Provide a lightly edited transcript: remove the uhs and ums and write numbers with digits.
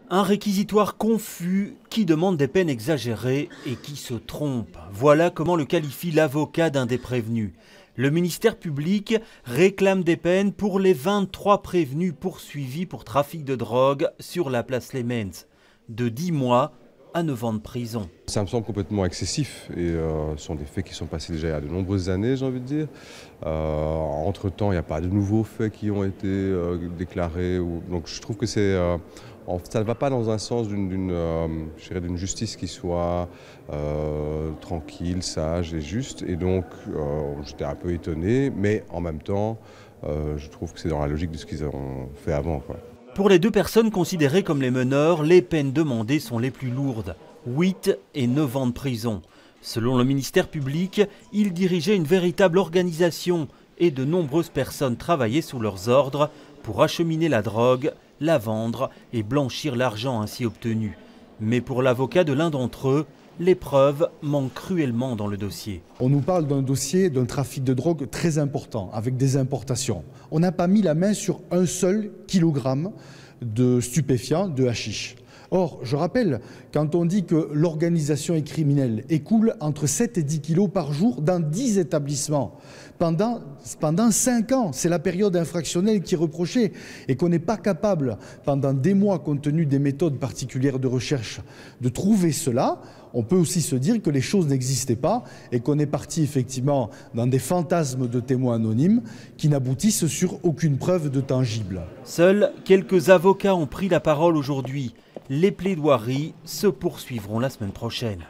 Un réquisitoire confus qui demande des peines exagérées et qui se trompe. Voilà comment le qualifie l'avocat d'un des prévenus. Le ministère public réclame des peines pour les 23 prévenus poursuivis pour trafic de drogue sur la place Lemens, de 10 mois à 9 ans de prison. Ça me semble complètement excessif et ce sont des faits qui sont passés déjà il y a de nombreuses années, j'ai envie de dire. Entre-temps, il n'y a pas de nouveaux faits qui ont été déclarés. Donc je trouve que ça ne va pas dans un sens d'une justice qui soit tranquille, sage et juste. Et donc j'étais un peu étonné, mais en même temps, je trouve que c'est dans la logique de ce qu'ils ont fait avant, quoi. Pour les deux personnes considérées comme les meneurs, les peines demandées sont les plus lourdes, 8 et 9 ans de prison. Selon le ministère public, ils dirigeaient une véritable organisation et de nombreuses personnes travaillaient sous leurs ordres pour acheminer la drogue, la vendre et blanchir l'argent ainsi obtenu. Mais pour l'avocat de l'un d'entre eux, les preuves manquent cruellement dans le dossier. On nous parle d'un dossier d'un trafic de drogue très important, avec des importations. On n'a pas mis la main sur un seul kilogramme de stupéfiants, de hashish. Or, je rappelle, quand on dit que l'organisation est criminelle, écoule entre 7 et 10 kilos par jour dans 10 établissements, pendant 5 ans, c'est la période infractionnelle qui est reprochée, et qu'on n'est pas capable, pendant des mois, compte tenu des méthodes particulières de recherche, de trouver cela, on peut aussi se dire que les choses n'existaient pas et qu'on est parti effectivement dans des fantasmes de témoins anonymes qui n'aboutissent sur aucune preuve de tangible. Seuls quelques avocats ont pris la parole aujourd'hui. Les plaidoiries se poursuivront la semaine prochaine.